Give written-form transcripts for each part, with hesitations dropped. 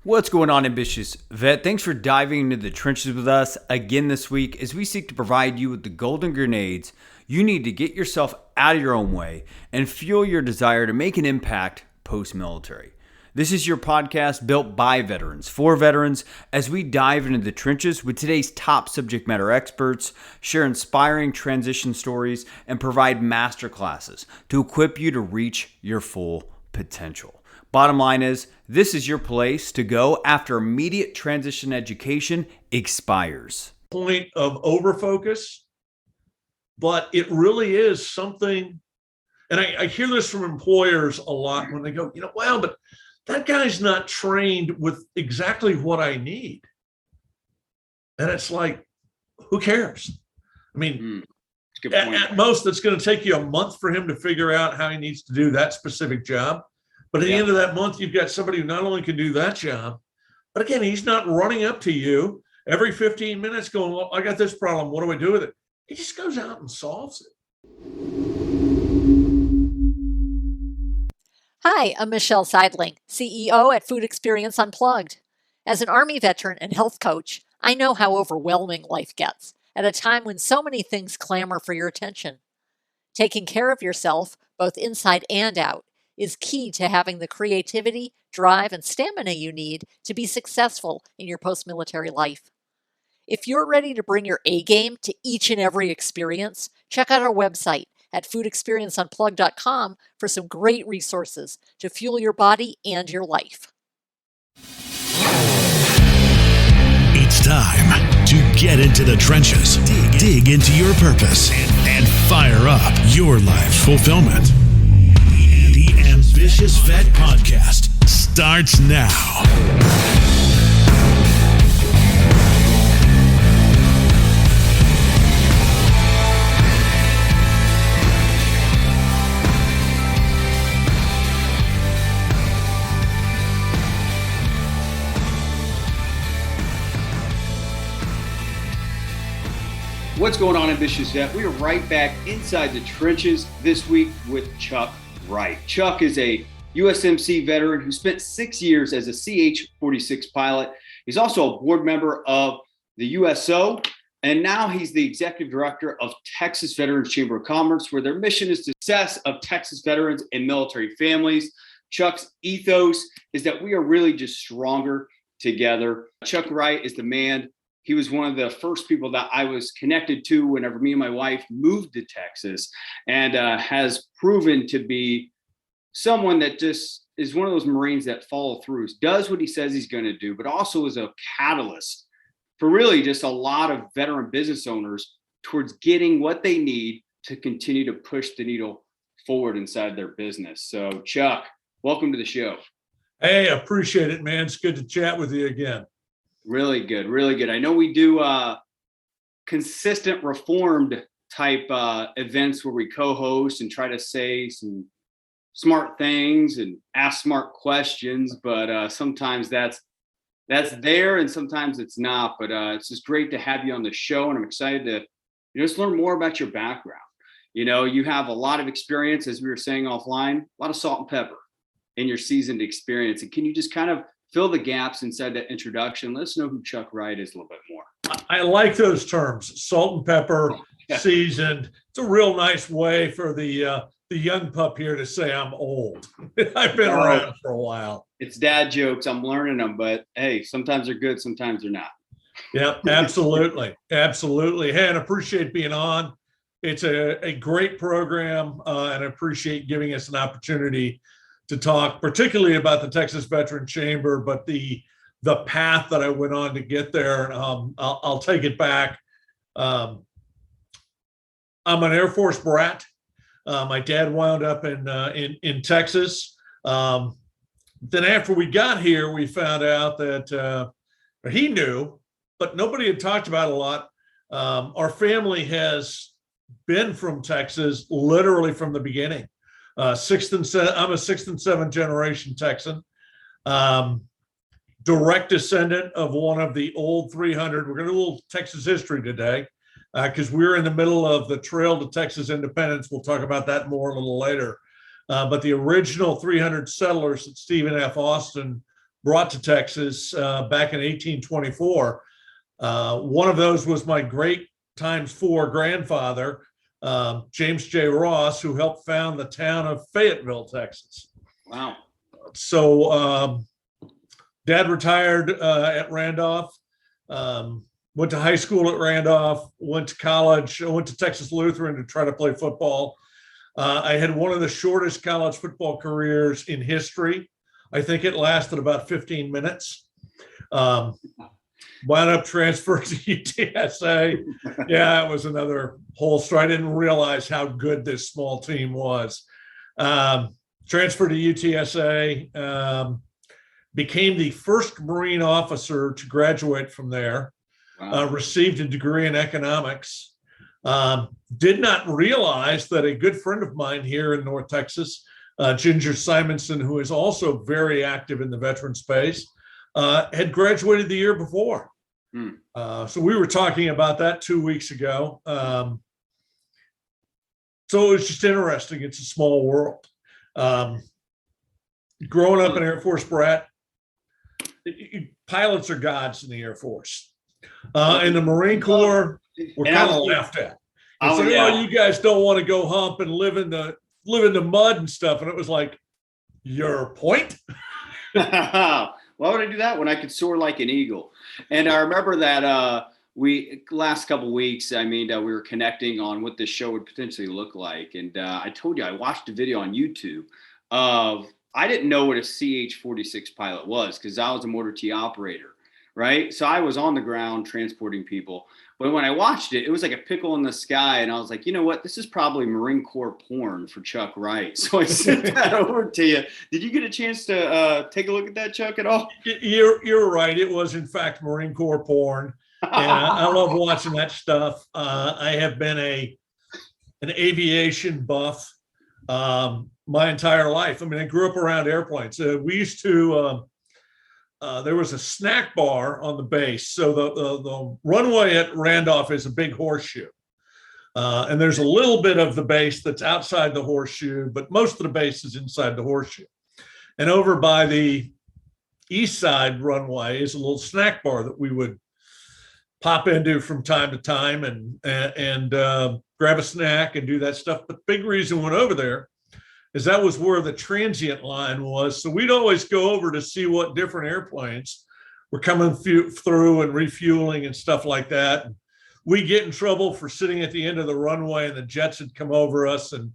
What's going on, ambitious vet? Thanks for diving into the trenches with us again this week as we seek to provide you with the golden grenades you need to get yourself out of your own way and fuel your desire to make an impact post-military. This is your podcast built by veterans for veterans as we dive into the trenches with today's top subject matter experts, share inspiring transition stories, and provide masterclasses to equip you to reach your full potential. Bottom line is, this is your place to go after immediate transition education expires. Point of overfocus, but it really is something, and I hear this from employers a lot when they go, well, but that guy's not trained with exactly what I need. And it's like, who cares? I mean, at most, it's going to take you a month for him to figure out how he needs to do that specific job. But at the end of that month, you've got somebody who not only can do that job, but again, he's not running up to you every 15 minutes going, well, I got this problem. What do I do with it? He just goes out and solves it. Hi, I'm Michelle Seidling, CEO at Food Experience Unplugged. As an Army veteran and health coach, I know how overwhelming life gets at a time when so many things clamor for your attention. Taking care of yourself, both inside and out, is key to having the creativity, drive, and stamina you need to be successful in your post-military life. If you're ready to bring your A game to each and every experience, check out our website at foodexperienceunplugged.com for some great resources to fuel your body and your life. It's time to get into the trenches, dig into your purpose, and fire up your life fulfillment. The Ambitious Vet Podcast starts now. What's going on, ambitious vet? We are right back inside the trenches this week with Chuck Wright. Chuck is a USMC veteran who spent 6 years as a CH-46 pilot. He's also a board member of the USO, and now he's the executive director of Texas Veterans Chamber of Commerce, where their mission is the success of Texas veterans and military families. Chuck's ethos is that we are really just stronger together. Chuck Wright is the man. He was one of the first people that I was connected to whenever me and my wife moved to Texas, and has proven to be someone that just is one of those Marines that follow through, does what he says he's going to do, but also is a catalyst for really just a lot of veteran business owners towards getting what they need to continue to push the needle forward inside their business. So Chuck, welcome to the show. Hey, I appreciate it, man. It's good to chat with you again. Really good, really good. I know we do consistent reformed type events where we co-host and try to say some smart things and ask smart questions, but sometimes that's there and sometimes it's not. But it's just great to have you on the show, and I'm excited to just learn more about your background. You have a lot of experience, as we were saying offline, a lot of salt and pepper in your seasoned experience. And can you just kind of fill the gaps inside that introduction? Let us know who Chuck Wright is a little bit more. I like those terms, salt and pepper, seasoned. It's a real nice way for the young pup here to say I'm old. I've been around for a while. It's dad jokes. I'm learning them, but hey, sometimes they're good, sometimes they're not. Yep, absolutely. Absolutely. Hey, and I appreciate being on. It's a great program, and I appreciate giving us an opportunity to talk particularly about the Texas Veteran Chamber, but the path that I went on to get there. I'll take it back. I'm an Air Force brat. My dad wound up in Texas. Then after we got here, we found out that he knew, but nobody had talked about it a lot. Our family has been from Texas literally from the beginning. I'm a 6th and 7th generation Texan. Direct descendant of one of the old 300. We're going to do a little Texas history today because we're in the middle of the trail to Texas independence. We'll talk about that more a little later. But the original 300 settlers that Stephen F. Austin brought to Texas back in 1824. One of those was my great ×4 grandfather, James J. Ross, who helped found the town of Fayetteville, Texas. Wow. So Dad retired at Randolph, went to high school at Randolph, went to college, went to Texas Lutheran to try to play football. I had one of the shortest college football careers in history. I think it lasted about 15 minutes. Wound up transferred to UTSA. Yeah, it was another whole story. I didn't realize how good this small team was. Transferred to UTSA, became the first Marine officer to graduate from there. Wow. Received a degree in economics. Did not realize that a good friend of mine here in North Texas, Ginger Simonson, who is also very active in the veteran space, had graduated the year before. So we were talking about that 2 weeks ago. So it was just interesting. It's a small world. Growing up an Air Force brat, pilots are gods in the Air Force. In the Marine Corps, we're kind of laughed at. You guys don't want to go hump and live in the mud and stuff. And it was like, your point? Why would I do that when I could soar like an eagle? And I remember that we last couple of weeks, we were connecting on what this show would potentially look like. And I told you, I watched a video on YouTube of, I didn't know what a CH-46 pilot was because I was a mortar T operator, right? So I was on the ground transporting people. But when I watched it, it was like a pickle in the sky. And I was like, you know what? This is probably Marine Corps porn for Chuck Wright. So I sent that over to you. Did you get a chance to take a look at that, Chuck, at all? You're right. It was, in fact, Marine Corps porn. And I love watching that stuff. I have been an aviation buff my entire life. I grew up around airplanes. We used to... there was a snack bar on the base. So the runway at Randolph is a big horseshoe. And there's a little bit of the base that's outside the horseshoe, but most of the base is inside the horseshoe. And over by the east side runway is a little snack bar that we would pop into from time to time and grab a snack and do that stuff. But the big reason we went over there is that was where the transient line was. So we'd always go over to see what different airplanes were coming through and refueling and stuff like that. And we get in trouble for sitting at the end of the runway and the jets had come over us. And,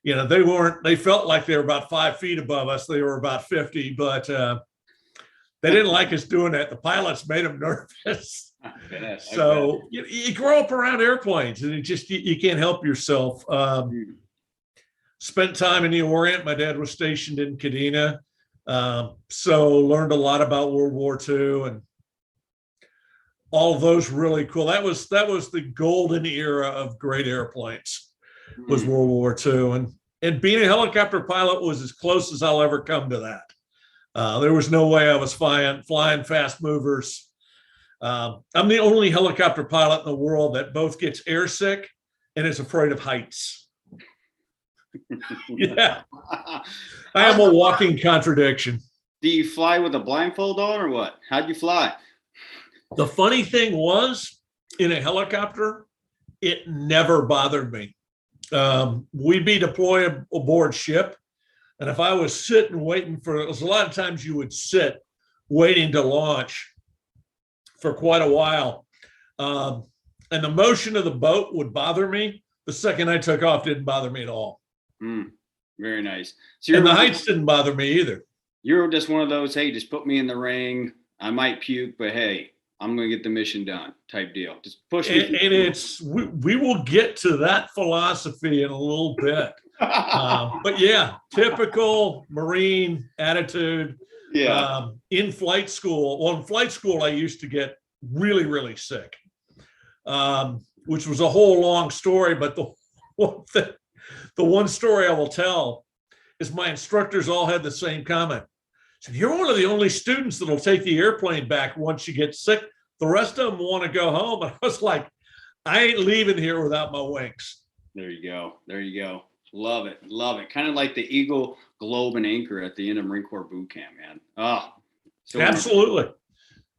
they felt like they were about 5 feet above us. They were about 50, but they didn't like us doing that. The pilots made them nervous. So you grow up around airplanes and you can't help yourself. Spent time in the Orient. My dad was stationed in Kadena. So learned a lot about World War II and all of those really cool. That was the golden era of great airplanes, was World War II. And being a helicopter pilot was as close as I'll ever come to that. There was no way I was flying fast movers. I'm the only helicopter pilot in the world that both gets airsick and is afraid of heights. Yeah, I am a walking contradiction. Do you fly with a blindfold on or what? How'd you fly? The funny thing was, in a helicopter, it never bothered me. We'd be deployed aboard ship, and if I was sitting waiting for, it was a lot of times you would sit waiting to launch for quite a while, and the motion of the boat would bother me. The second I took off, didn't bother me at all. Very nice. So and the heights didn't bother me either. You're just one of those, hey, just put me in the ring. I might puke, but hey, I'm going to get the mission done type deal. Just push me. And it's, we will get to that philosophy in a little bit. But yeah, typical Marine attitude. Yeah. In flight school. Well, in flight school, I used to get really, really sick, which was a whole long story. But the one story I will tell is my instructors all had the same comment. So you're one of the only students that'll take the airplane back once you get sick. The rest of them want to go home. And I was like, I ain't leaving here without my wings. There you go. There you go. Love it. Love it. Kind of like the Eagle, Globe, and Anchor at the end of Marine Corps boot camp, man. Oh, So Absolutely.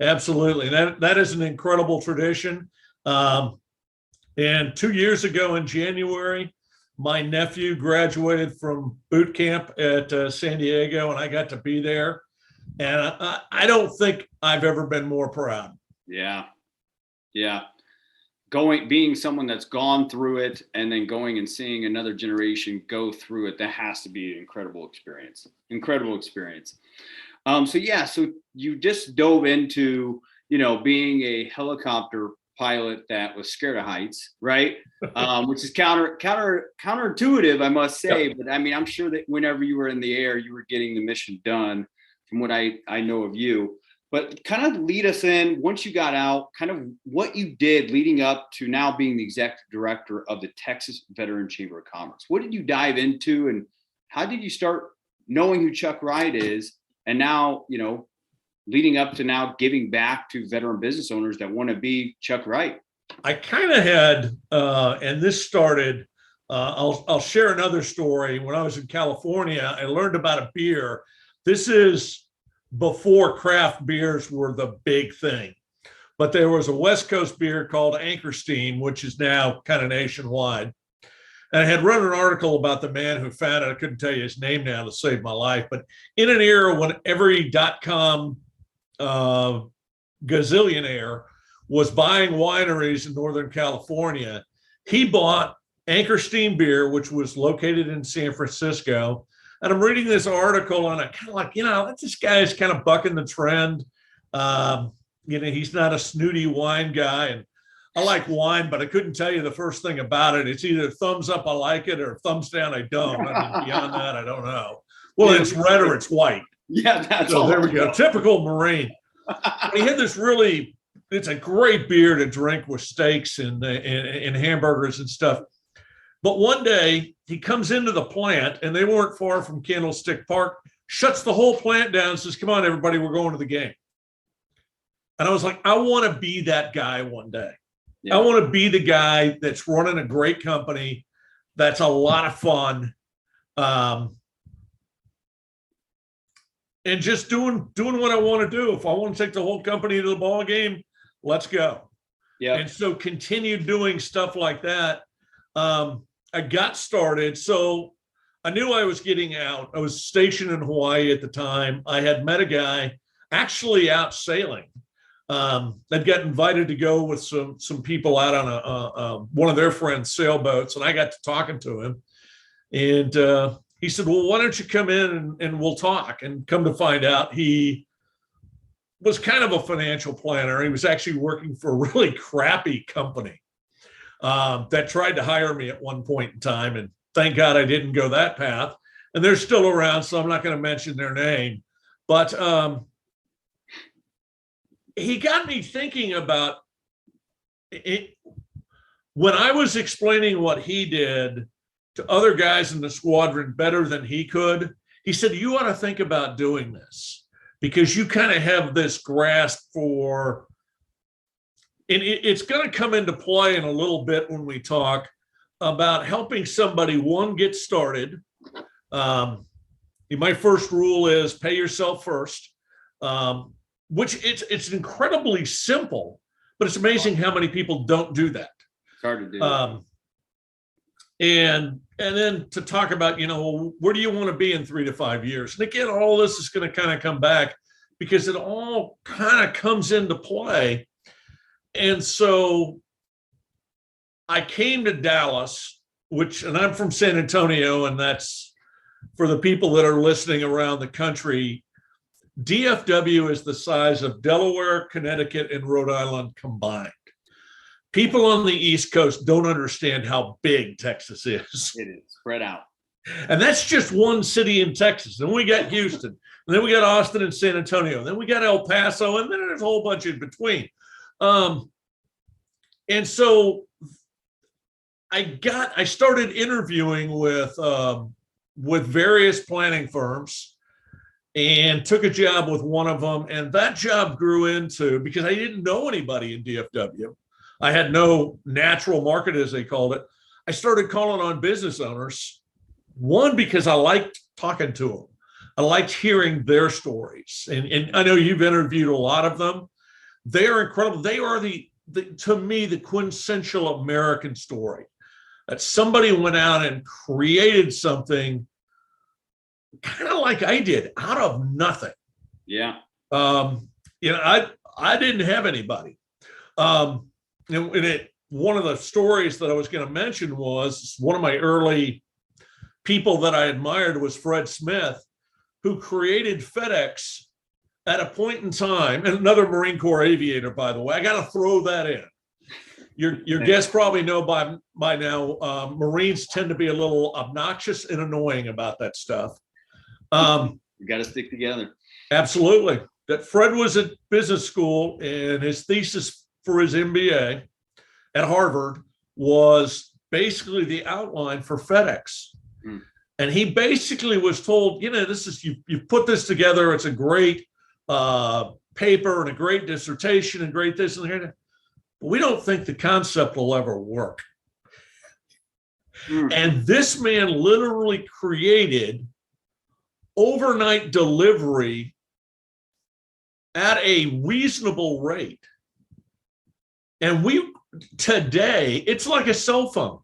Absolutely. That is an incredible tradition. And 2 years ago in January, my nephew graduated from boot camp at San Diego, and I got to be there. And I don't think I've ever been more proud. Yeah. Being someone that's gone through it and then going and seeing another generation go through it, that has to be an incredible experience. So you just dove into, being a helicopter pilot that was scared of heights, right? Which is counterintuitive, I must say. Yep. But I mean, I'm sure that whenever you were in the air, you were getting the mission done, from what I know of you. But kind of lead us in, once you got out, kind of what you did leading up to now being the executive director of the Texas Veteran Chamber of Commerce. What did you dive into, and how did you start knowing who Chuck Wright is, and now, leading up to now giving back to veteran business owners that want to be Chuck Wright? I kind of had, and this started, I'll share another story. When I was in California, I learned about a beer. This is before craft beers were the big thing, but there was a West Coast beer called Anchorstein, which is now kind of nationwide. And I had run an article about the man who founded it. I couldn't tell you his name now to save my life, but in an era when every .com gazillionaire was buying wineries in Northern California, he bought Anchorstein beer, which was located in San Francisco. And I'm reading this article, and I kind of like, this guy is kind of bucking the trend. He's not a snooty wine guy, and I like wine, but I couldn't tell you the first thing about it. It's either thumbs up, I like it, or thumbs down, I don't. I mean, beyond that, I don't know. Well, it's red or it's white. Yeah, that's so all. There we go. Typical Marine. He had this it's a great beer to drink with steaks and hamburgers and stuff. But one day he comes into the plant, and they weren't far from Candlestick Park, shuts the whole plant down and says, "Come on, everybody, we're going to the game." And I was like, I want to be that guy one day. Yeah. I want to be the guy that's running a great company. That's a lot of fun. And just doing what I want to do. If I want to take the whole company to the ball game, let's go. Yeah. And so continued doing stuff like that. I got started. So I knew I was getting out. I was stationed in Hawaii at the time. I had met a guy actually out sailing. I'd got invited to go with some people out on one of their friends' sailboats, and I got to talking to him. And he said, "Well, why don't you come in and we'll talk?" And come to find out, he was kind of a financial planner. He was actually working for a really crappy company that tried to hire me at one point in time. And thank God I didn't go that path. And they're still around, so I'm not going to mention their name. But he got me thinking about it. When I was explaining what he did to other guys in the squadron better than he could, he said, "You ought to think about doing this because you kind of have this grasp for," and it's going to come into play in a little bit when we talk about helping somebody, one, get started. My first rule is pay yourself first, which it's incredibly simple, but it's amazing how many people don't do that. It's hard to do. And then to talk about, where do you want to be in 3 to 5 years? And again, all this is going to kind of come back because it all kind of comes into play. And so I came to Dallas, and I'm from San Antonio, and that's for the people that are listening around the country. DFW is the size of Delaware, Connecticut, and Rhode Island combined. People on the East Coast don't understand how big Texas is. It is spread out. And that's just one city in Texas. Then we got Houston, and then we got Austin and San Antonio, and then we got El Paso, and then there's a whole bunch in between. And so I started interviewing with various planning firms and took a job with one of them. And that job grew into, because I didn't know anybody in DFW. I had no natural market, as they called it. I started calling on business owners, one, because I liked talking to I liked hearing their stories. And I know you've interviewed a lot of them. They are incredible. They are to me, the quintessential American story. That somebody went out and created something kind of like I did out of nothing. Yeah. I didn't have anybody. One of the stories that I was going to mention was one of my early people that I admired was Fred Smith, who created FedEx at a point in time, and another Marine Corps aviator, by the way. I got to throw that in. Your guests probably know by now, Marines tend to be a little obnoxious and annoying about that stuff. You got to stick together. Absolutely. That Fred was at business school, and his thesis for his MBA at Harvard was basically the outline for FedEx. And he basically was told, you've put this together. It's a great paper and a great dissertation and great this and that. But we don't think the concept will ever work. And this man literally created overnight delivery at a reasonable rate. And today, it's like a cell phone.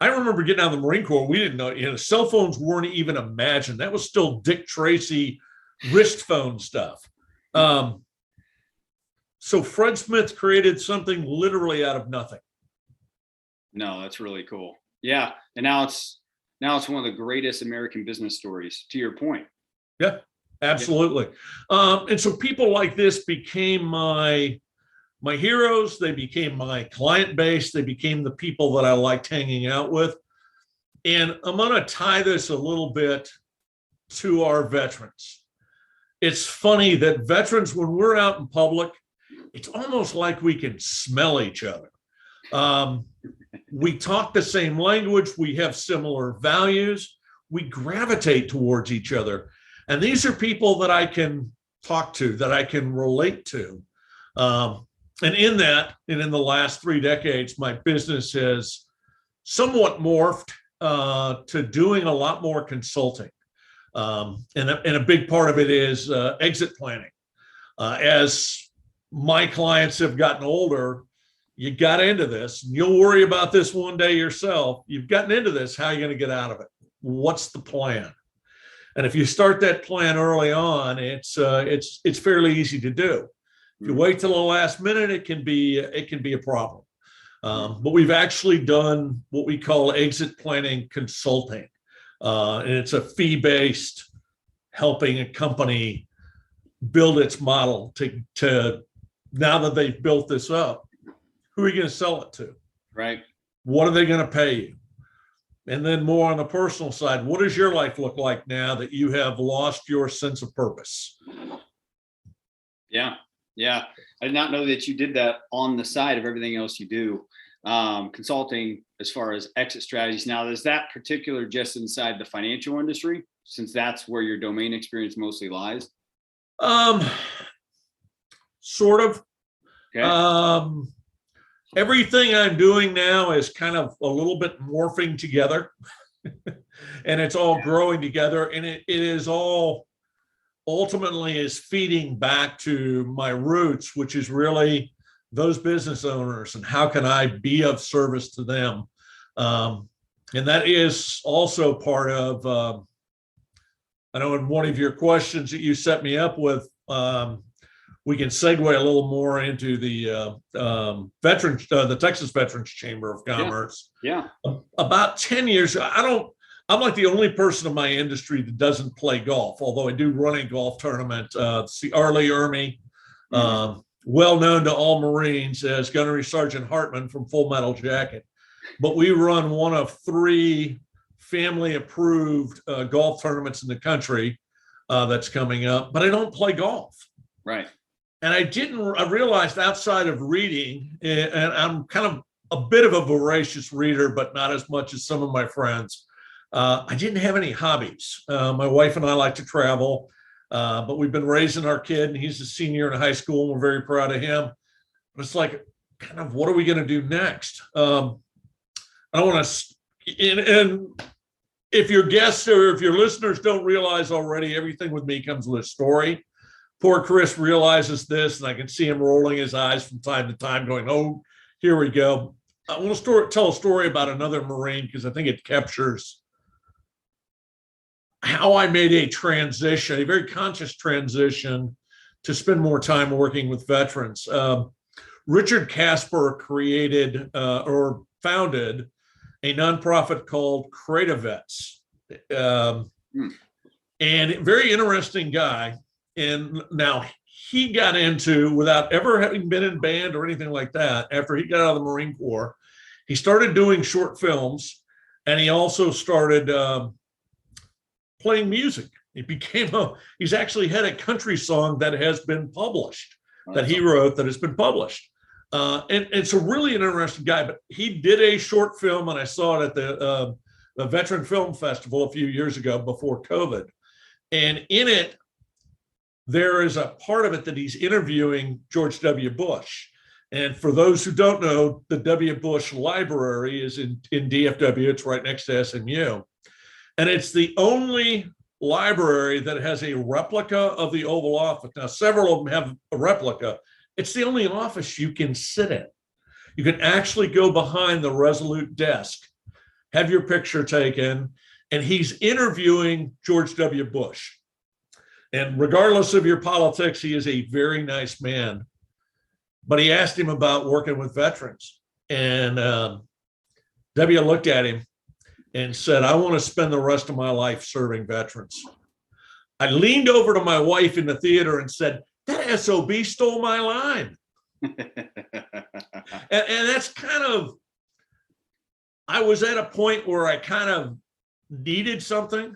I remember getting out of the Marine Corps, we didn't know, cell phones weren't even imagined. That was still Dick Tracy wrist phone stuff. So Fred Smith created something literally out of nothing. No, that's really cool. Yeah. And now it's one of the greatest American business stories, to your point. Yeah, absolutely. And so people like this became my heroes. They became my client base. They became the people that I liked hanging out with. And I'm going to tie this a little bit to our veterans. It's funny that veterans, when we're out in public, it's almost like we can smell each other. We talk the same language. We have similar values. We gravitate towards each other. And these are people that I can talk to, that I can relate to. And in the last 3 decades, my business has somewhat morphed to doing a lot more consulting. And a big part of it is exit planning. As my clients have gotten older, you got into this. You'll worry about this one day yourself. You've gotten into this. How are you going to get out of it? What's the plan? And if you start that plan early on, it's fairly easy to do. If you wait till the last minute, it can be a problem. But we've actually done what we call exit planning consulting, and it's a fee-based, helping a company build its model to now that they've built this up. Who are you going to sell it to? Right. What are they going to pay you? And then more on the personal side, what does your life look like now that you have lost your sense of purpose? Yeah. Yeah. I did not know that you did that on the side of everything else you do. Consulting as far as exit strategies. Now, is that particular just inside the financial industry, since that's where your domain experience mostly lies? Sort of. Okay. Everything I'm doing now is kind of a little bit morphing together and it's all growing together, and it is all ultimately is feeding back to my roots, which is really those business owners and how can I be of service to them. And that is also part of, I know in one of your questions that you set me up with, we can segue a little more into the veterans, the Texas Veterans Chamber of Commerce. Yeah. About 10 years, I'm like the only person in my industry that doesn't play golf, although I do run a golf tournament. It's the Arlie Ermy, well known to all Marines as Gunnery Sergeant Hartman from Full Metal Jacket. But we run one of 3 family approved golf tournaments in the country that's coming up, but I don't play golf. Right. And I realized outside of reading, and I'm kind of a bit of a voracious reader, but not as much as some of my friends. I didn't have any hobbies. My wife and I like to travel, but we've been raising our kid, and he's a senior in high school, and we're very proud of him. But it's like, kind of, what are we going to do next? I don't want to, and if your guests or if your listeners don't realize already, everything with me comes with a story. Poor Chris realizes this, and I can see him rolling his eyes from time to time going, oh, here we go. I want to tell a story about another Marine because I think it captures how I made a transition, a very conscious transition to spend more time working with veterans. Richard Casper created or founded a nonprofit called Creative Vets. And very interesting guy. And now he got into, without ever having been in band or anything like that, after he got out of the Marine Corps, he started doing short films, and he also started playing music. He's actually had a country song that has been published, that he wrote, that has been published. And it's a really interesting guy, but he did a short film, and I saw it at the Veteran Film Festival a few years ago before COVID. And in it, there is a part of it that he's interviewing George W. Bush. And for those who don't know, the W. Bush Library is in DFW. It's right next to SMU. And it's the only library that has a replica of the Oval Office. Now, several of them have a replica. It's the only office you can sit in. You can actually go behind the Resolute desk, have your picture taken, and he's interviewing George W. Bush. And regardless of your politics, he is a very nice man. But he asked him about working with veterans. And W looked at him and said, I want to spend the rest of my life serving veterans. I leaned over to my wife in the theater and said, that SOB stole my line. and that's kind of, I was at a point where I kind of needed something.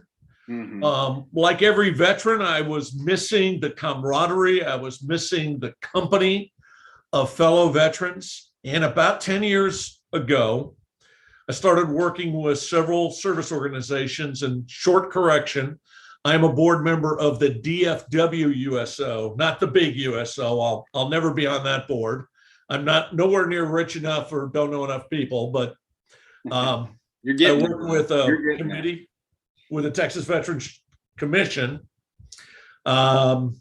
Like every veteran, I was missing the camaraderie. I was missing the company of fellow veterans. And about 10 years ago, I started working with several service organizations. And short correction, I'm a board member of the DFW USO, not the big USO. I'll never be on that board. I'm nowhere near rich enough or don't know enough people, but I work with a committee with the Texas Veterans Commission. And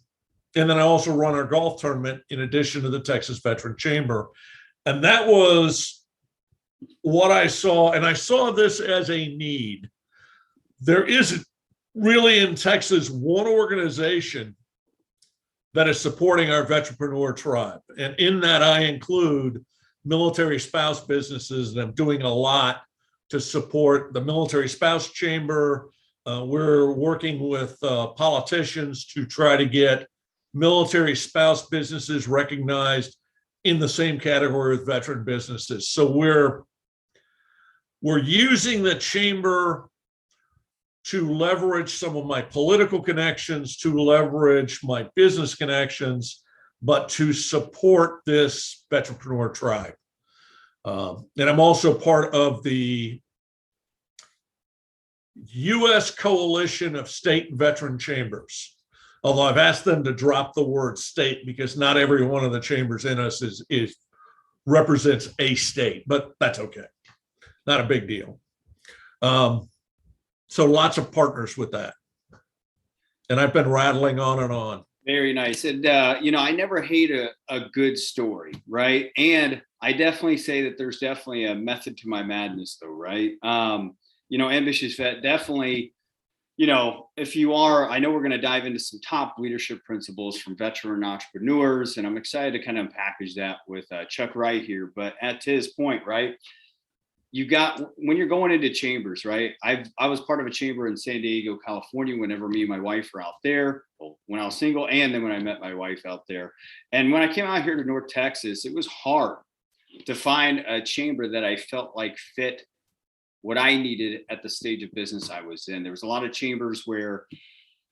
then I also run our golf tournament in addition to the Texas Veteran Chamber. And that was what I saw. And I saw this as a need. There isn't really in Texas one organization that is supporting our Vetpreneur tribe. And in that, I include military spouse businesses, and I'm doing a lot to support the Military Spouse Chamber. We're working with politicians to try to get military spouse businesses recognized in the same category with veteran businesses. So we're using the chamber to leverage some of my political connections, to leverage my business connections, but to support this Vetpreneur tribe. And I'm also part of the U.S. Coalition of State Veteran Chambers, although I've asked them to drop the word state because not every one of the chambers in us represents a state, but that's okay. Not a big deal. So lots of partners with that. And I've been rattling on and on. Very nice. And, I never hate a good story, right? And I definitely say that there's definitely a method to my madness, though, right? Ambitious Vet, definitely, if you are, I know we're going to dive into some top leadership principles from veteran entrepreneurs, and I'm excited to kind of package that with Chuck Wright here. But at his point, right, when you're going into chambers, right? I was part of a chamber in San Diego, California, whenever me and my wife were out there, when I was single, and then when I met my wife out there. And when I came out here to North Texas, it was hard to find a chamber that I felt like fit what I needed at the stage of business I was in. There was a lot of chambers where,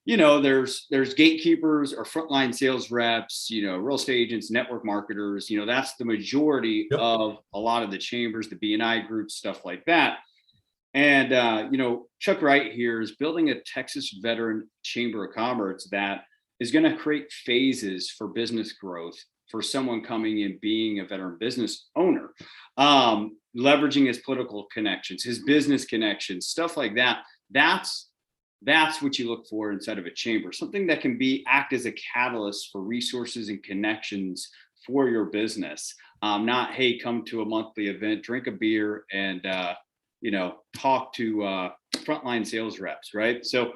there's gatekeepers or frontline sales reps, real estate agents, network marketers, that's the majority of a lot of the chambers, the BNI groups, stuff like that. And, Chuck Wright here is building a Texas Veteran Chamber of Commerce that is going to create phases for business growth for someone coming in being a veteran business owner, leveraging his political connections, his business connections, stuff like that. That's what you look for inside of a chamber, something that can act as a catalyst for resources and connections for your business. Not, hey, come to a monthly event, drink a beer, and talk to frontline sales reps, right? So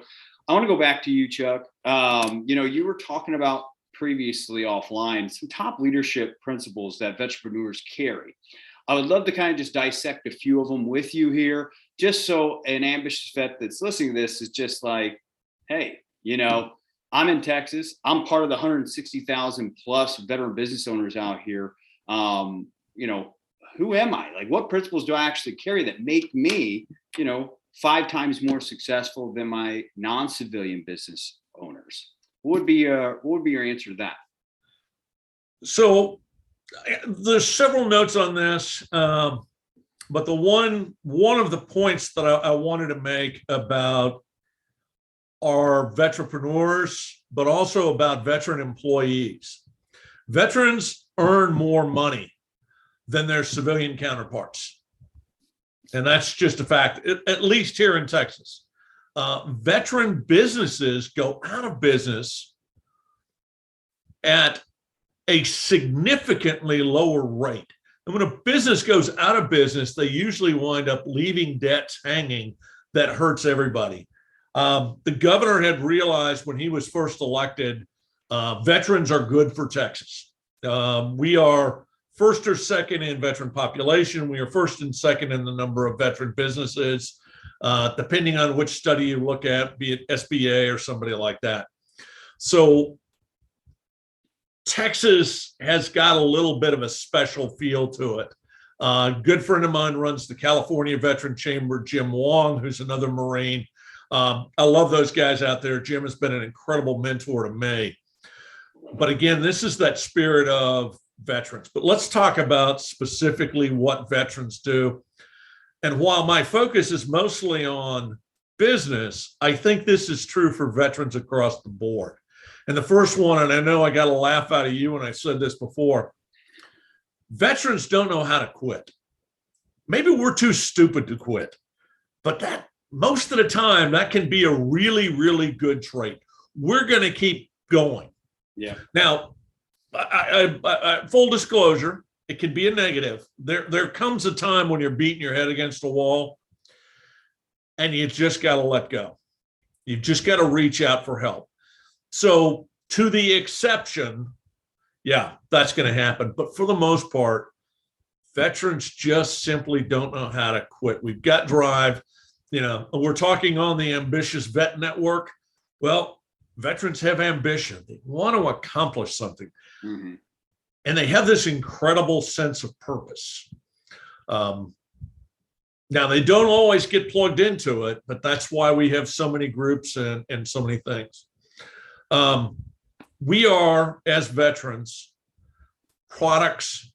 I want to go back to you, Chuck. You were talking about previously offline some top leadership principles that Vetpreneurs carry. I would love to kind of just dissect a few of them with you here, just so an ambitious vet that's listening to this is just like, hey, I'm in Texas. I'm part of the 160,000 plus veteran business owners out here. Who am I? Like, what principles do I actually carry that make me, 5 times more successful than my non-civilian business owners? What would be your answer to that? So there's several notes on this, but the one of the points that I wanted to make about our Vetpreneurs, but also about veteran employees. Veterans earn more money than their civilian counterparts. And that's just a fact, at least here in Texas. Veteran businesses go out of business at a significantly lower rate. And when a business goes out of business, they usually wind up leaving debts hanging that hurts everybody. The governor had realized when he was first elected, veterans are good for Texas. We are first or second in veteran population. We are first and second in the number of veteran businesses, depending on which study you look at, be it SBA or somebody like that. So Texas has got a little bit of a special feel to it. A good friend of mine runs the California Veteran Chamber, Jim Wong, who's another Marine. I love those guys out there. Jim has been an incredible mentor to me. But again, this is that spirit of veterans. But let's talk about specifically what veterans do. And while my focus is mostly on business, I think this is true for veterans across the board. And the first one, and I know I got a laugh out of you when I said this before, veterans don't know how to quit. Maybe we're too stupid to quit, but that most of the time that can be a really, really good trait. We're going to keep going. Yeah. Now, I full disclosure, it can be a negative. There comes a time when you're beating your head against a wall and you just got to let go. You've just got to reach out for help. So to the exception, yeah, that's going to happen. But for the most part, veterans just simply don't know how to quit. We've got drive. We're talking on the Ambitious Vet Network. Well, veterans have ambition. They want to accomplish something. Mm-hmm. And they have this incredible sense of purpose. Now, they don't always get plugged into it, but that's why we have so many groups and so many things. We are, as veterans, products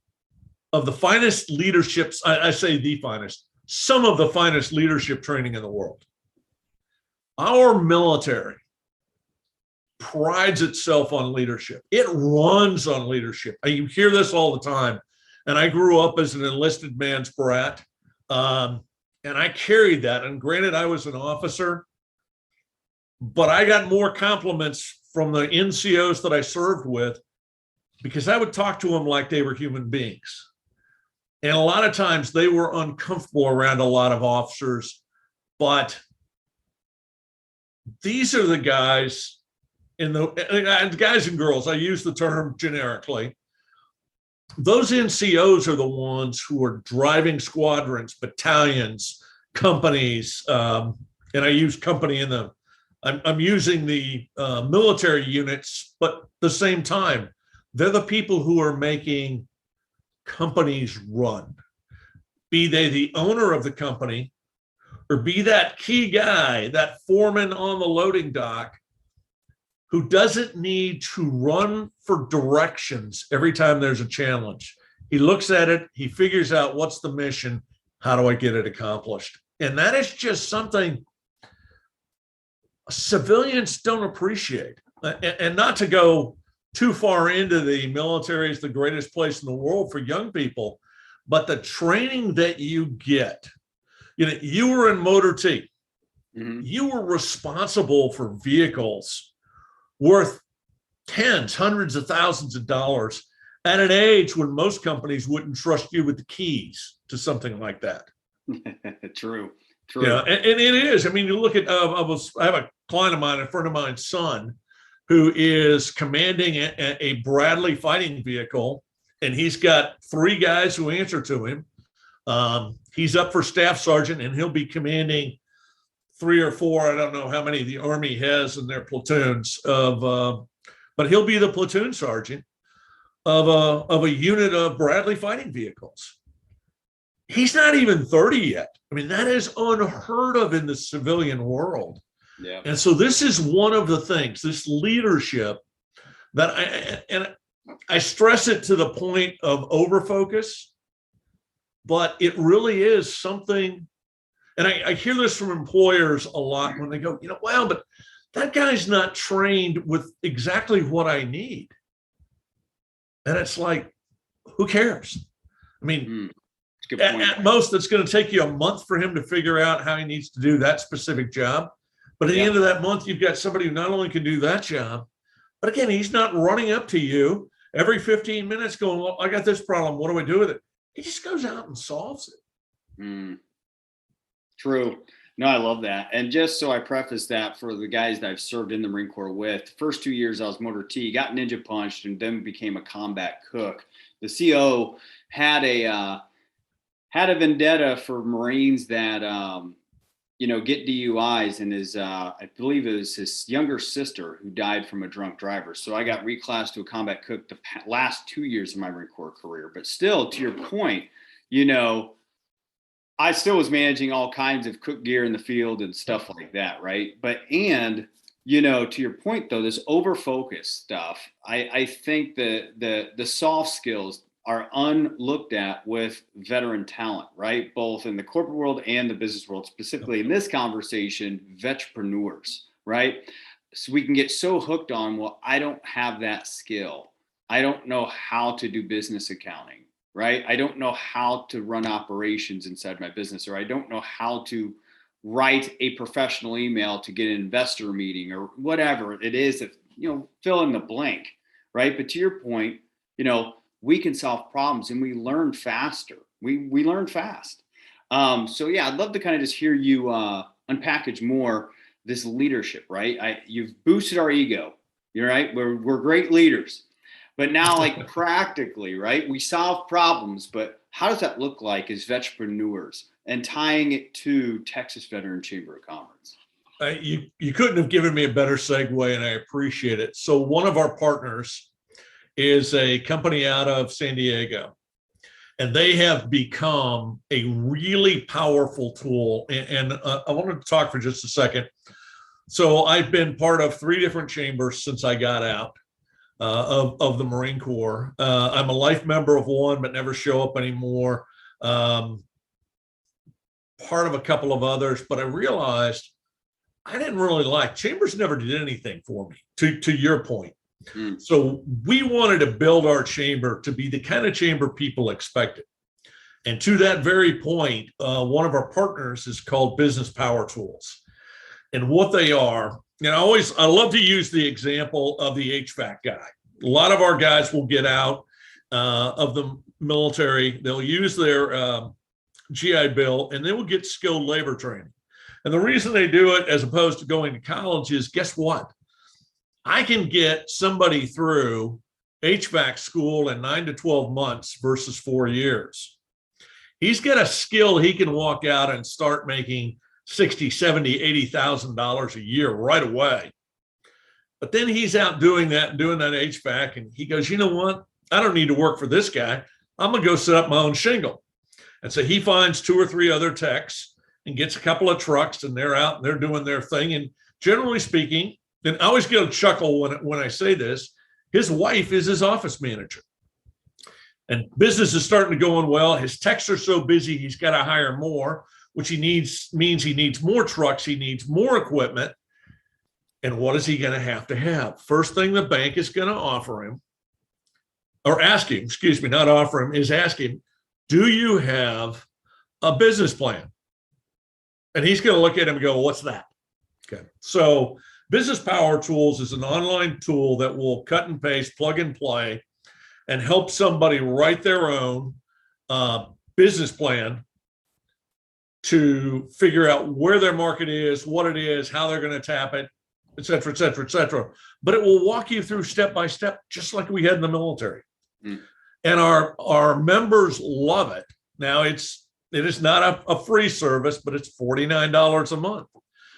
of the finest leaderships. I say the finest, some of the finest leadership training in the world. Our military prides itself on leadership. It runs on leadership. You hear this all the time. And I grew up as an enlisted man's brat. And I carried that. And granted, I was an officer, but I got more compliments from the NCOs that I served with because I would talk to them like they were human beings. And a lot of times they were uncomfortable around a lot of officers, but these are the guys and guys and girls, I use the term generically. Those NCOs are the ones who are driving squadrons, battalions, companies, and I use company in the, I'm using the military units, but at the same time, they're the people who are making companies run. Be they the owner of the company or be that key guy, that foreman on the loading dock who doesn't need to run for directions every time there's a challenge. He looks at it, he figures out what's the mission, how do I get it accomplished? And that is just something civilians don't appreciate. And not to go too far into the military is the greatest place in the world for young people, but the training that you get, you were in motor T. you were responsible for vehicles worth tens, hundreds of thousands of dollars at an age when most companies wouldn't trust you with the keys to something like that. True. Yeah, and it is. I mean, you look at, I have a client of mine, a friend of mine's son, who is commanding a Bradley fighting vehicle, and he's got 3 guys who answer to him. He's up for staff sergeant, and he'll be commanding 3 or 4. I don't know how many the Army has in their platoons but he'll be the platoon sergeant of a unit of Bradley fighting vehicles. He's not even 30 yet. I mean, that is unheard of in the civilian world. Yeah. And so this is one of the things, this leadership that I stress it to the point of overfocus, but it really is something. And I hear this from employers a lot when they go, wow, but that guy's not trained with exactly what I need. And it's like, who cares? I mean, at most, it's going to take you a month for him to figure out how he needs to do that specific job. But at the end of that month, you've got somebody who not only can do that job, but again, he's not running up to you every 15 minutes going, well, I got this problem. What do I do with it? He just goes out and solves it. True. No, I love that. And just so I preface that for the guys that I've served in the Marine Corps with, the first 2 years I was motor T, got ninja punched, and then became a combat cook. The CO had a vendetta for Marines that, get DUIs, and I believe it was his younger sister who died from a drunk driver. So I got reclassed to a combat cook the last 2 years of my Marine Corps career. But still, to your point, I still was managing all kinds of cook gear in the field and stuff like that, right? But, to your point though, this over-focus stuff, I think the soft skills are unlooked at with veteran talent, right? Both in the corporate world and the business world, specifically in this conversation, vetpreneurs, right? So we can get so hooked on, well, I don't have that skill. I don't know how to do business accounting, right? I don't know how to run operations inside my business, or I don't know how to write a professional email to get an investor meeting, or whatever it is that, fill in the blank, right? But to your point, we can solve problems and we learn faster. We learn fast. So yeah, I'd love to kind of just hear you unpackage more this leadership, right? You've boosted our ego. You're right. We're great leaders, but now like practically, right? We solve problems, but how does that look like as vetpreneurs, and tying it to Texas Veteran Chamber of Commerce? You couldn't have given me a better segue, and I appreciate it. So one of our partners is a company out of San Diego, and they have become a really powerful tool. And I wanted to talk for just a second. So I've been part of 3 different chambers since I got out of the Marine Corps. I'm a life member of one, but never show up anymore. Part of a couple of others, but I realized I didn't really like chambers. Never did anything for me, to your point. So we wanted to build our chamber to be the kind of chamber people expected. And to that very point, one of our partners is called Business Power Tools. And what they are, I love to use the example of the HVAC guy. A lot of our guys will get out of the military. They'll use their GI Bill, and they will get skilled labor training. And the reason they do it as opposed to going to college is, guess what? I can get somebody through HVAC school in 9 to 12 months versus 4 years. He's got a skill. He can walk out and start making $60,000, $70,000, $80,000 a year right away. But then he's out doing that HVAC, and he goes, you know what? I don't need to work for this guy. I'm going to go set up my own shingle. And so he finds 2 or 3 other techs and gets a couple of trucks, and they're out and they're doing their thing. And generally speaking, and I always get a chuckle when I say this, his wife is his office manager. And business is starting to go on well. His techs are so busy, he's got to hire more, which means he needs more trucks, he needs more equipment. And what is he going to have? First thing the bank is going to offer him, or ask him, not offer him, is ask him, do you have a business plan? And he's going to look at him and go, what's that? Okay. So Business Power Tools is an online tool that will cut and paste, plug and play, and help somebody write their own business plan to figure out where their market is, what it is, how they're going to tap it, et cetera, et cetera, et cetera. But it will walk you through step by step, just like we had in the military. And our members love it. Now it is not a free service, but it's $49 a month.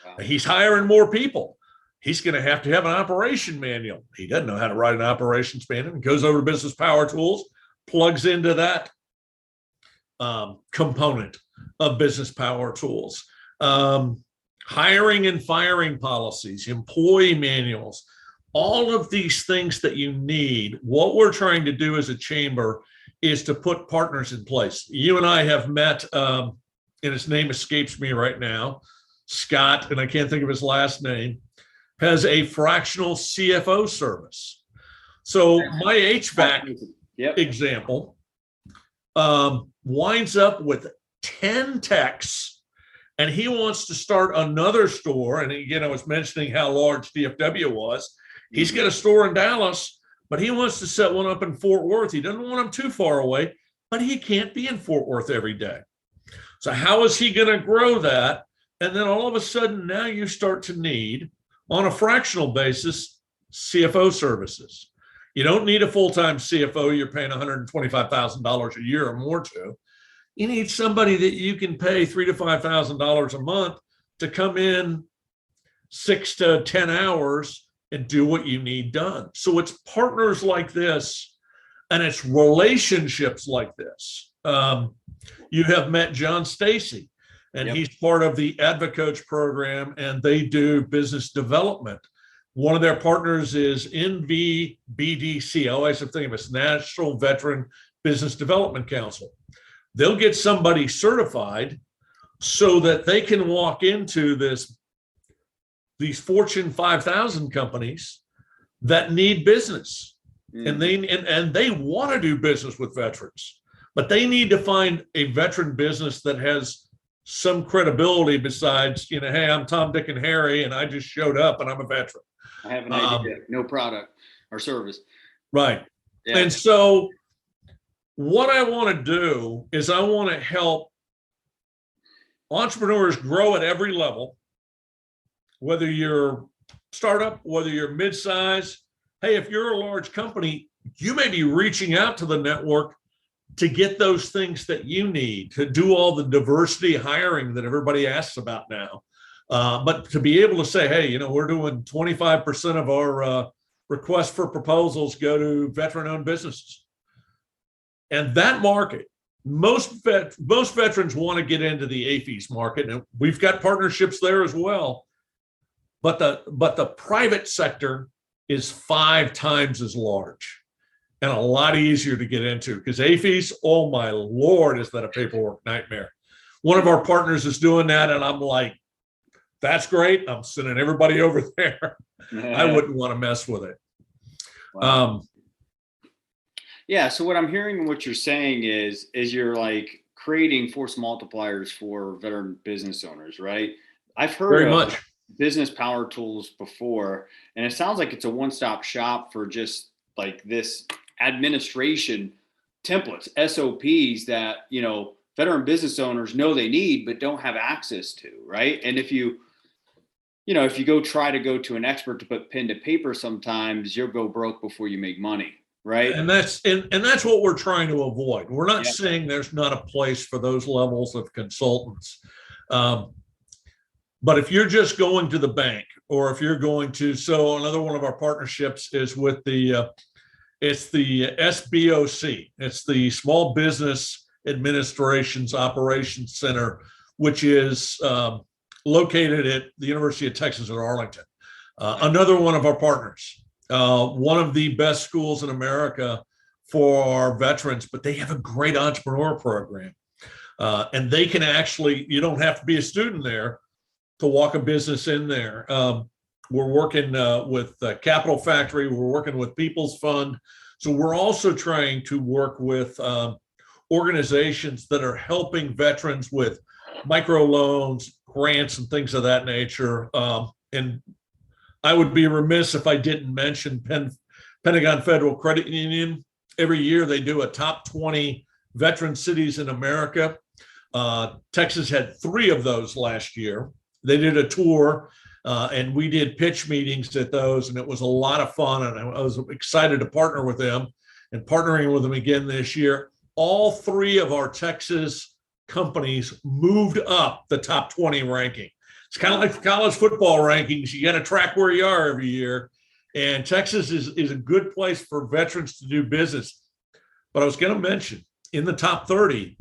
Wow. He's hiring more people. He's going to have an operation manual. He doesn't know how to write an operations manual. Goes over to Business Power Tools, plugs into that component of Business Power Tools. Hiring and firing policies, employee manuals, all of these things that you need. What we're trying to do as a chamber is to put partners in place. You and I have met, and his name escapes me right now, Scott, and I can't think of his last name, has a fractional CFO service. So my HVAC example winds up with 10 techs, and he wants to start another store. And again, I was mentioning how large DFW was. He's got a store in Dallas, but he wants to set one up in Fort Worth. He doesn't want them too far away, but he can't be in Fort Worth every day. So how is he going to grow that? And then all of a sudden, now you start to need, on a fractional basis, CFO services. You don't need a full-time CFO you're paying $125,000 a year or more to. You need somebody that you can pay $3,000 to $5,000 a month to come in 6 to 10 hours and do what you need done. So it's partners like this, and it's relationships like this. You have met John Stacy, and he's part of the AdvoCoach program, and they do business development. One of their partners is NVBDC. I always think of it as National Veteran Business Development Council. They'll get somebody certified so that they can walk into these Fortune 5,000 companies that need business, and they want to do business with veterans, but they need to find a veteran business that has some credibility besides, hey, I'm Tom, Dick, and Harry, and I just showed up and I'm a veteran. I have an idea, no product or service. Right. Yeah. And so what I want to do is I want to help entrepreneurs grow at every level, whether you're startup, whether you're mid-size. Hey, if you're a large company, you may be reaching out to the network to get those things that you need to do all the diversity hiring that everybody asks about now. But to be able to say, hey, we're doing 25% of our requests for proposals go to veteran-owned businesses. And that market, most veterans want to get into the AAFES market, and we've got partnerships there as well. But the private sector is 5 times as large and a lot easier to get into, because AAFES, oh my Lord, is that a paperwork nightmare. One of our partners is doing that, and I'm like, that's great. I'm sending everybody over there. I wouldn't want to mess with it. Wow. Yeah. So what I'm hearing and what you're saying is you're like creating force multipliers for veteran business owners, right? I've heard very much Business Power Tools before, and it sounds like it's a one-stop shop for just like this administration templates, SOPs that, veteran business owners know they need, but don't have access to, right? And if you try to go to an expert to put pen to paper, sometimes you'll go broke before you make money, right? And that's what we're trying to avoid. We're not saying there's not a place for those levels of consultants. But if you're just going to the bank, or if you're going to, so another one of our partnerships is with it's the SBOC. It's the Small Business Administration's Operations Center, which is located at the University of Texas at Arlington. Another one of our partners, one of the best schools in America for our veterans, but they have a great entrepreneur program. And they can actually, you don't have to be a student there to walk a business in there. We're working with Capital Factory. We're working with People's Fund. So we're also trying to work with organizations that are helping veterans with microloans, grants and things of that nature. And I would be remiss if I didn't mention Pentagon Federal Credit Union. Every year they do a top 20 veteran cities in America. Texas had 3 of those last year. They did a tour, and we did pitch meetings at those, and it was a lot of fun. And I was excited to partner with them, and partnering with them again this year. All 3 of our Texas companies moved up the top 20 ranking. It's kind of like the college football rankings. You got to track where you are every year. And Texas is a good place for veterans to do business. But I was going to mention, in the top 30,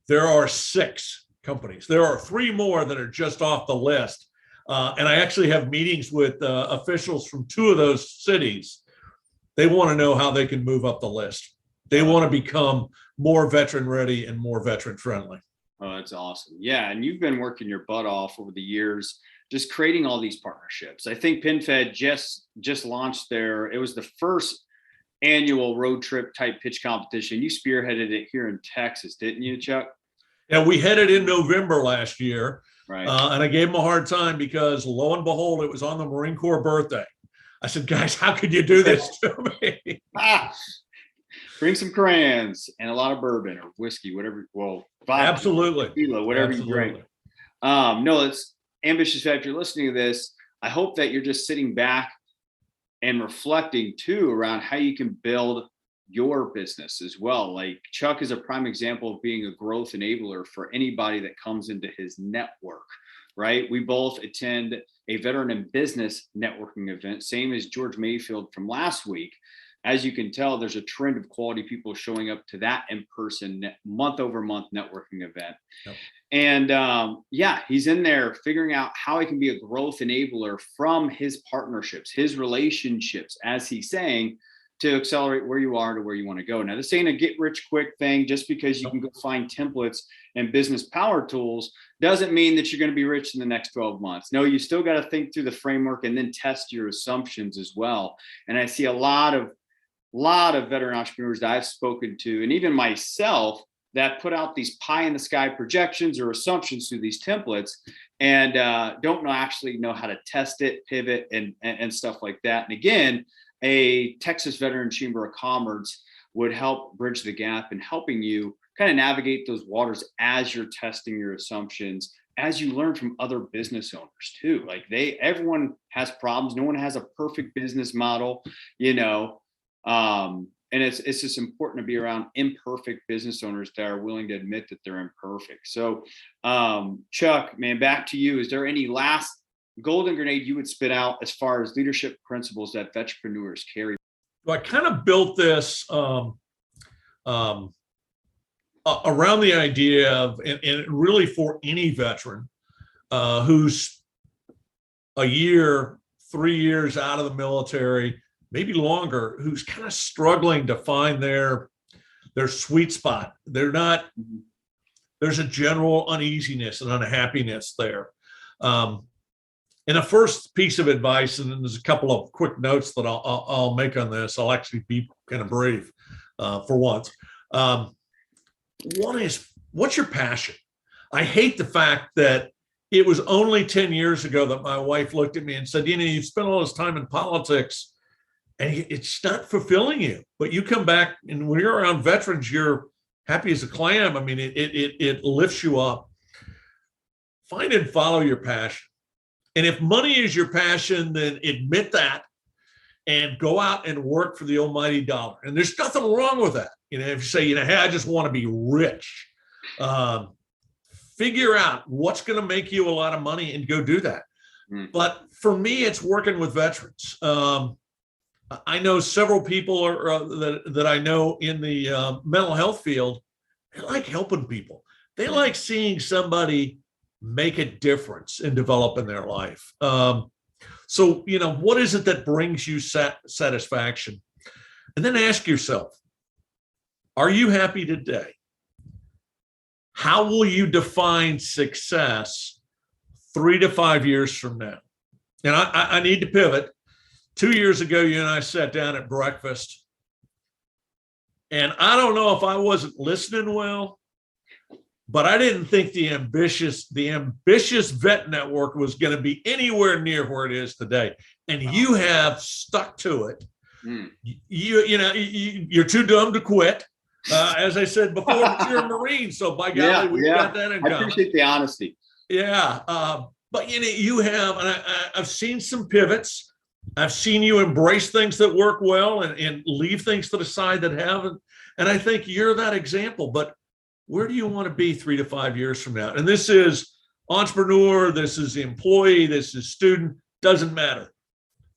there are 6 companies. There are 3 more that are just off the list. And I actually have meetings with officials from 2 of those cities. They want to know how they can move up the list. They want to become more veteran ready and more veteran friendly. Oh, that's awesome. Yeah. And you've been working your butt off over the years, just creating all these partnerships. I think PenFed just launched it was the first annual road trip type pitch competition. You spearheaded it here in Texas, didn't you, Chuck? Yeah, we had it in November last year. Right. And I gave them a hard time because lo and behold, it was on the Marine Corps birthday. I said, guys, how could you do this to me? Bring some crayons and a lot of bourbon or whiskey, whatever. Well, vodka, absolutely, tequila, whatever absolutely. You drink. No, it's ambitious. If you're listening to this, I hope that you're just sitting back and reflecting too around how you can build your business as well. Like Chuck is a prime example of being a growth enabler for anybody that comes into his network, right? We both attend a veteran and business networking event, same as George Mayfield from last week. As you can tell, there's a trend of quality people showing up to that in-person month-over-month networking event. Yep. And he's in there figuring out how he can be a growth enabler from his partnerships, his relationships, as he's saying, to accelerate where you are to where you want to go. Now, this ain't a get-rich-quick thing. Just because you can go find templates and business power tools doesn't mean that you're going to be rich in the next 12 months. No, you still got to think through the framework and then test your assumptions as well. And I see a lot of veteran entrepreneurs that I've spoken to, and even myself, that put out these pie in the sky projections or assumptions through these templates and don't actually know how to test it, pivot, and stuff like that. And again, a Texas Veteran Chamber of Commerce would help bridge the gap in helping you kind of navigate those waters as you're testing your assumptions, as you learn from other business owners too. Like everyone has problems. No one has a perfect business model, and it's just important to be around imperfect business owners that are willing to admit that they're imperfect. So, Chuck, man, back to you. Is there any last golden grenade you would spit out as far as leadership principles that Vetpreneurs carry? Well, I kind of built this around the idea of, and really for any veteran who's a year, 3 years out of the military, maybe longer, who's kind of struggling to find their sweet spot. There's a general uneasiness and unhappiness there. And the first piece of advice, and then there's a couple of quick notes that I'll make on this. I'll actually be kind of brave for once. One is, what's your passion? I hate the fact that it was only 10 years ago that my wife looked at me and said, you spent all this time in politics and it's not fulfilling you, but you come back and when you're around veterans, you're happy as a clam. I mean, it lifts you up. Find and follow your passion. And if money is your passion, then admit that and go out and work for the almighty dollar. And there's nothing wrong with that. If you say, hey, I just want to be rich, figure out what's going to make you a lot of money and go do that. But for me, it's working with veterans. I know several people that I know in the mental health field. They like helping people. They like seeing somebody make a difference and develop in their life. So, what is it that brings you satisfaction? And then ask yourself, are you happy today? How will you define success 3 to 5 years from now? And I need to pivot. 2 years ago, you and I sat down at breakfast, and I don't know if I wasn't listening well but I didn't think the ambitious vet network was going to be anywhere near where it is today. And you have stuck to it. You're too dumb to quit. As I said before, but you're a Marine, so by golly, we've got that in common. I appreciate the honesty. Yeah, but you have, and I've seen some pivots. I've seen you embrace things that work well and leave things to the side that haven't. And I think you're that example. But where do you want to be 3 to 5 years from now? And this is entrepreneur, this is employee, this is student, doesn't matter.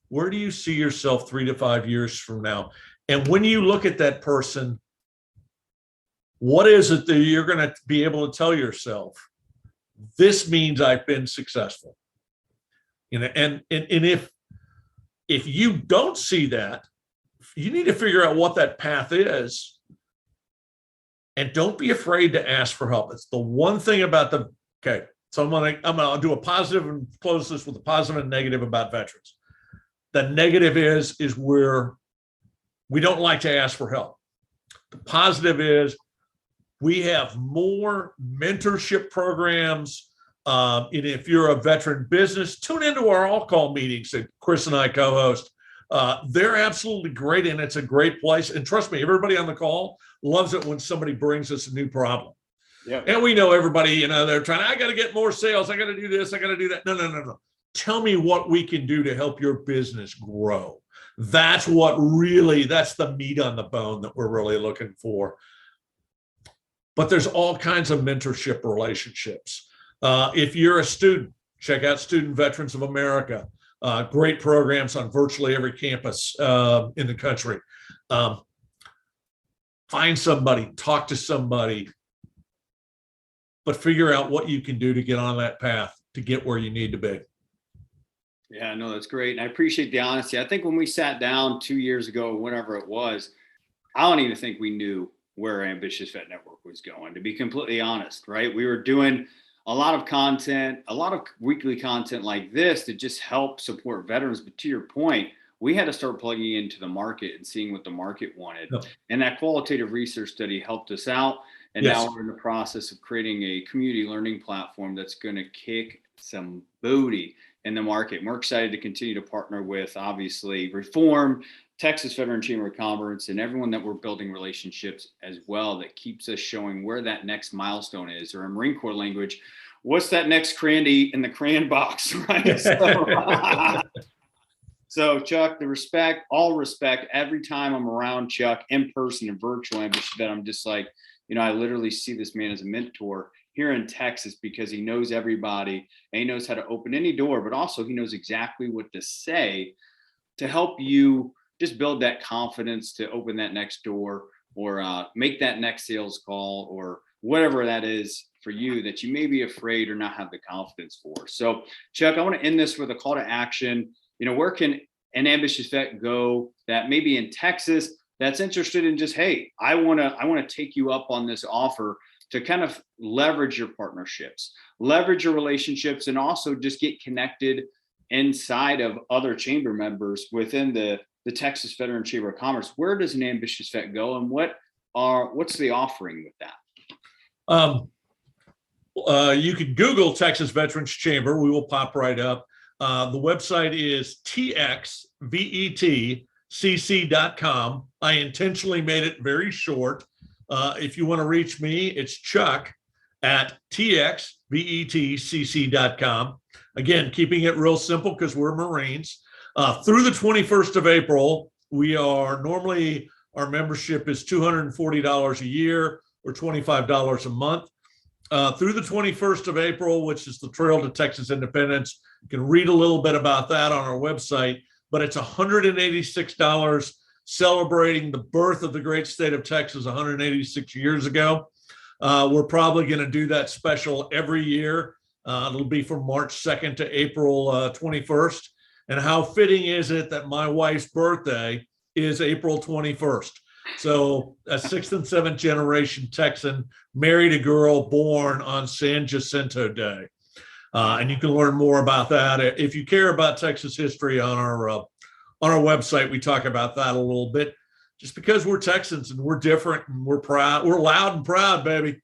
Where do you see yourself 3 to 5 years from now? And when you look at that person, what is it that you're going to be able to tell yourself? This means I've been successful. And if you don't see that, you need to figure out what that path is. And don't be afraid to ask for help. It's the one thing about so I'm gonna do a positive and close this with a positive and negative about veterans. The negative is we don't like to ask for help. The positive is we have more mentorship programs. And if you're a veteran business, tune into our all-call meetings that Chris and I co-host. They're absolutely great, and it's a great place. And trust me, everybody on the call loves it when somebody brings us a new problem. Yeah. And we know everybody, they're trying, I got to get more sales. I got to do this. I got to do that. No. Tell me what we can do to help your business grow. That's the meat on the bone that we're really looking for. But there's all kinds of mentorship relationships. If you're a student, check out Student Veterans of America. Great programs on virtually every campus in the country. Find somebody, talk to somebody, but figure out what you can do to get on that path to get where you need to be. Yeah, no, that's great. And I appreciate the honesty. I think when we sat down 2 years ago, whenever it was, I don't even think we knew where Ambitious Vet Network was going, to be completely honest, right? We were doing a lot of content, a lot of weekly content like this to just help support veterans. But to your point, we had to start plugging into the market and seeing what the market wanted. Yep. And that qualitative research study helped us out. And yes. Now we're in the process of creating a community learning platform that's going to kick some booty in the market. And we're excited to continue to partner with, obviously, Reform, Texas Veteran Chamber of Commerce, and everyone that we're building relationships as well that keeps us showing where that next milestone is, or in Marine Corps language, what's that next crayon to eat in the crayon box, right? So Chuck, all respect, every time I'm around Chuck in person and virtual Ambitious Vet, I'm just like, I literally see this man as a mentor here in Texas because he knows everybody and he knows how to open any door, but also he knows exactly what to say to help you just build that confidence to open that next door or make that next sales call or whatever that is for you that you may be afraid or not have the confidence for. So Chuck, I want to end this with a call to action. Where can an ambitious vet go that maybe in Texas that's interested in just, hey, I want to take you up on this offer to kind of leverage your partnerships, leverage your relationships, and also just get connected inside of other chamber members within the Texas Veteran Chamber of Commerce. Where does an ambitious vet go, and what's the offering with that? You can Google Texas Veterans Chamber. We will pop right up. The website is txvetcc.com. I intentionally made it very short. If you want to reach me, it's Chuck at txvetcc.com. Again, keeping it real simple because we're Marines. Through the 21st of April, our membership is $240 a year or $25 a month. Through the 21st of April, which is the Trail to Texas Independence. You can read a little bit about that on our website, but it's $186 celebrating the birth of the great state of Texas 186 years ago. We're probably going to do that special every year. It'll be from March 2nd to April 21st. And how fitting is it that my wife's birthday is April 21st? So a 6th and 7th generation Texan married a girl born on San Jacinto Day. And you can learn more about that. If you care about Texas history on our website, we talk about that a little bit, just because we're Texans and we're different and we're proud. We're loud and proud, baby.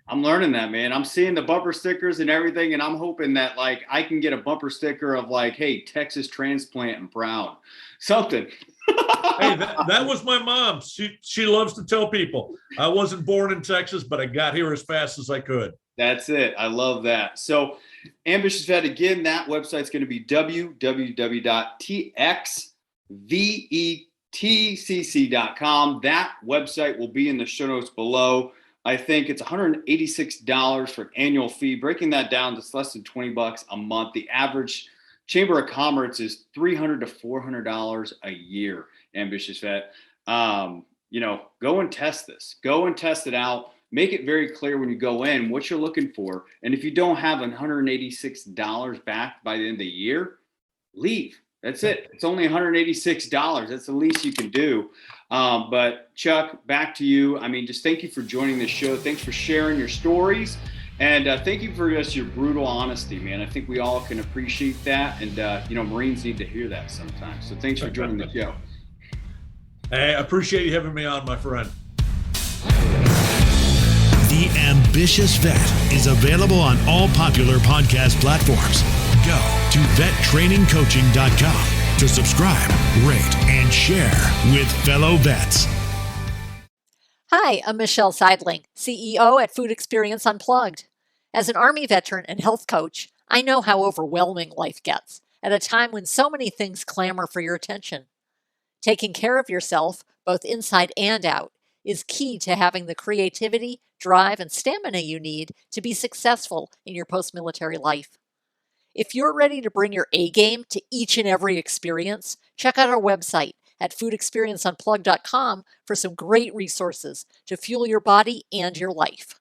I'm learning that, man. I'm seeing the bumper stickers and everything, and I'm hoping that like I can get a bumper sticker of like, hey, Texas transplant and brown, something. Hey, that was my mom. She loves to tell people I wasn't born in Texas, but I got here as fast as I could. That's it. I love that. So, Ambitious Vet, again, that website's going to be www.txvetcc.com. That website will be in the show notes below. I think it's $186 for an annual fee. Breaking that down, it's less than $20 a month. The average Chamber of Commerce is $300 to $400 a year. Ambitious Vet, go and test this. Go and test it out. Make it very clear when you go in what you're looking for. And if you don't have $186 back by the end of the year, leave. That's it. It's only $186. That's the least you can do. But Chuck, back to you. I mean, just thank you for joining the show. Thanks for sharing your stories. And thank you for just your brutal honesty, man. I think we all can appreciate that. And, Marines need to hear that sometimes. So thanks for joining the show. Hey, I appreciate you having me on, my friend. The Ambitious Vet is available on all popular podcast platforms. Go to vettrainingcoaching.com to subscribe, rate, and share with fellow vets. Hi, I'm Michelle Seidling, CEO at Food Experience Unplugged. As an Army veteran and health coach, I know how overwhelming life gets at a time when so many things clamor for your attention. Taking care of yourself, both inside and out, is key to having the creativity, drive, and stamina you need to be successful in your post-military life. If you're ready to bring your A game to each and every experience, check out our website at foodexperienceunplugged.com for some great resources to fuel your body and your life.